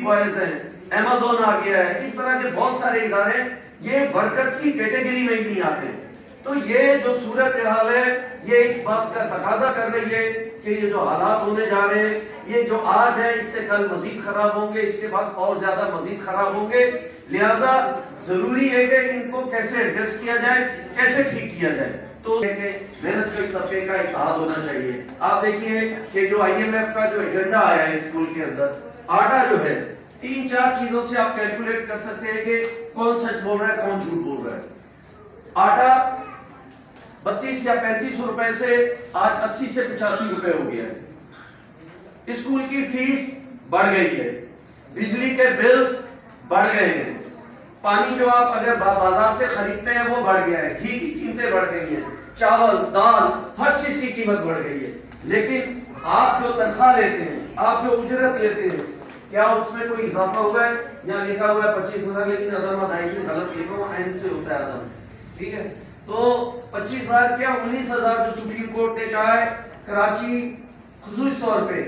Boys हैं, Amazon आ गया है, इस तरह के बहुत सारे इदारे ये वर्कर्स की कैटेगरी में ही नहीं आते। तो ये जो सूरत हाल है ये इस बात का तकाजा कर रही है कि ये जो हालात होने जा रहे हैं, ये जो आज है इससे कल मजीद खराब होंगे, इसके बाद और ज्यादा मजीद खराब होंगे। लिहाजा जरूरी है कि इनको कैसे एड्रेस किया जाए, कैसे ठीक किया जाए। तो मेहनत के तबके का इत्तेहाद होना चाहिए। आप देखिए कि जो IMF का जो एजेंडा आया है स्कूल के अंदर, आटा जो है 3-4 चीजों से आप कैलकुलेट कर सकते हैं कि कौन सच बोल रहा है कौन झूठ बोल रहा है। आटा 32 या 35 रुपए से आज 80 से 85 रुपए हो गया है। स्कूल की फीस बढ़ गई है, बिजली के बिल्स बढ़ गए हैं, पानी जो आप अगर बाजार से खरीदते हैं वो बढ़ गया है, घी की कीमतें बढ़ गई हैं, चावल दाल हर चीज की कीमत बढ़ गई है। लेकिन आप जो तनख्वाह लेते हैं, आप जो उजरत लेते हैं, क्या उसमें कोई इजाफा हुआ है? यहाँ लिखा हुआ है 25,000, लेकिन अदम अदायगी गलत लिखा हुआ एंड से होता है अदम, ठीक है। तो 25,000 क्या 19,000 जो सुप्रीम कोर्ट ने कहा है। कराची खुसूस तौर पे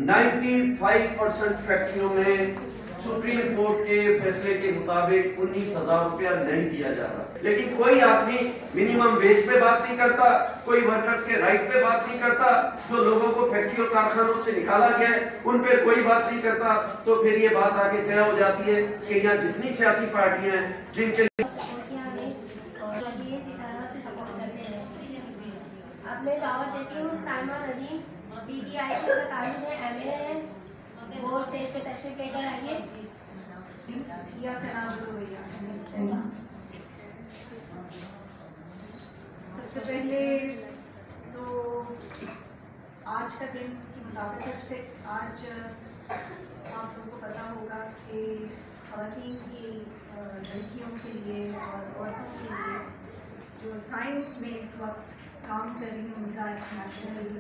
95% फैक्ट्रियों में सुप्रीम कोर्ट के फैसले के मुताबिक 19,000 रुपया नहीं दिया जा रहा। लेकिन कोई आदमी मिनिमम वेज पे बात नहीं करता, कोई वर्कर्स के राइट पे बात नहीं करता, जो लोगों को फैक्ट्री और कारखानों से निकाला गया है उन पे कोई बात नहीं करता। तो फिर ये बात आगे तय हो जाती है कि यहाँ जितनी सियासी पार्टियां हैं जिनके मैं दावत देती हूँ साइमा नदीम, PTI से ताल्लुक है, MA है, वो स्टेज पे तशरीफ लेकर आइए। सबसे पहले तो आज का दिन की मुताबिक से आज आप लोगों को पता होगा कि ख़वातीन की लड़कियों के लिए और औरतों के लिए जो साइंस में इस वक्त काम कर रही है उनका इंटरनेशनल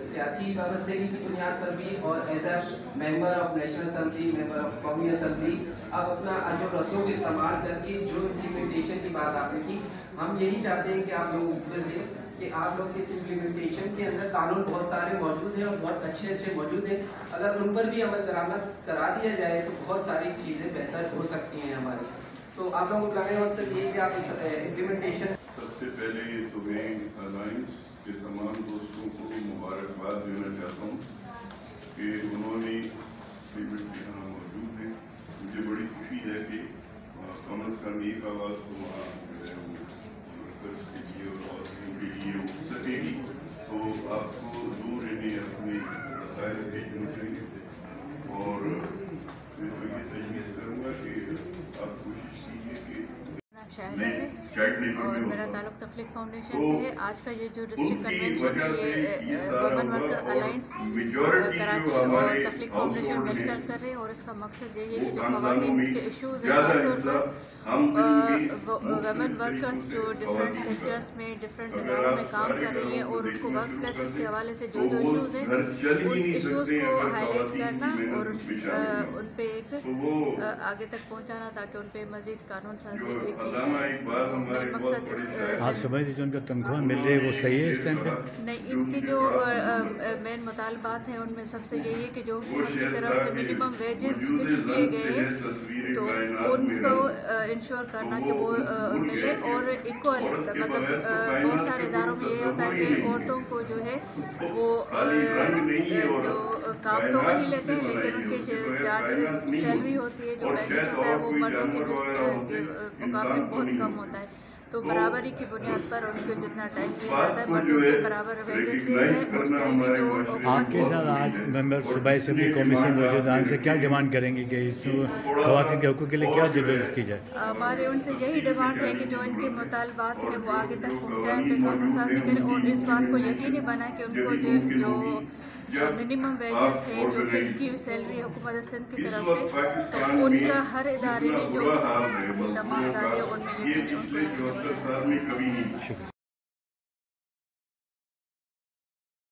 सियासी वाबस्तगी की बुनियाद पर भी और as a member of national assembly, member of कौमी असेंबली, अब अपना जो रसूख इस्तेमाल करके जो इम्प्लीमेंटेशन की बात आपने की, हम यही चाहते हैं कि आप लोग ऊपर दें कि आप लोग इस इम्प्लीमेंटेशन के अंदर कानून बहुत सारे मौजूद हैं और बहुत अच्छे मौजूद हैं। अगर उन पर भी अमल दरामद करा दिया जाए तो बहुत सारी चीज़ें बेहतर हो सकती हैं हमारी। तो आप लोगों को कहने मकसद ये कि आप इस इम्प्लीमेंटेशन। सबसे पहले सुबह अलायंस के तमाम दोस्तों को मुबारकबाद देना चाहता हूँ कि उन्होंने यहाँ मौजूद हैं। मुझे बड़ी खुशी है कि कम अज़ कम एक आवाज़ तो वहाँ वर्कर्स के लिए और औरतों के लिए हो सकेगी। तो आपको दूर इन्हें अपने रसायल भेजने चाहिए और मैं तो ये तजवीज़ करूँगा कि आप कोशिश कीजिए कि और मेरा ताल्लुक तफलीक फाउंडेशन से है। आज का ये जो डिस्ट्रिक्ट कन्वेंशन है ये वुमेन वर्कर अलायंस कराची और तफलीक फाउंडेशन मिलकर कर रहे हैं और इसका मकसद ये है कि जो ख़वातीन के इशूज़ हैं खासतौर पर वुमेन वर्कर्स जो डिफरेंट सेक्टर्स में डिफरेंट इदारों में काम कर रही हैं और उनको वर्क प्लेसेस के हवाले से जो इशूज़ हैं उन इशूज़ को हाईलाइट करना और उन पे एक आगे तक पहुँचाना ताकि उन पे मज़ीद कानून साजी की जाए। आप समझ लीजिए उनका तनख्वाह मिल रही है वो सही है इस टाइम पे? नहीं, इनकी जो मेन मुतालबात हैं उनमें सबसे यही है कि जो उनकी तरफ से मिनिमम वेजेस फिक्स किए गए हैं तो उनको इंश्योर करना कि वो मिले और इक्वल मतलब बहुत सारे इदारों में ये होता है कि औरतों को जो है वो जो काम तो वही लेते हैं लेकिन उनकी जो सैलरी होती है जो पैकेज होता है वो मर्दों के मुकाबले बहुत कम होता है। तो बराबरी की बुनियाद पर उनको जितना टाइम दिया जाता है मर्दों के बराबर वेजेस दिए जाए और सैलरी जो आपके साथ आज मेंबर सूबाई असेंबली कमीशन मौजूद हैं, से क्या डिमांड करेंगे कि इस ख़वातीन के हक़ूक़ के लिए क्या जदोजहद की जाए? हमारे उनसे यही डिमांड है कि जो इनके मुतालबात हैं वो आगे तक पहुँचाएँ, उन पर कानून साजी करें और इस बात को यकीनी बनाएं कि उनको जो मिनिमम वेजेस है जो फिक्स की सैलरी हुकूमत सिंध की तरफ से तो उनका हर इदारे में जो तमाम इदारे उनमें यकीनी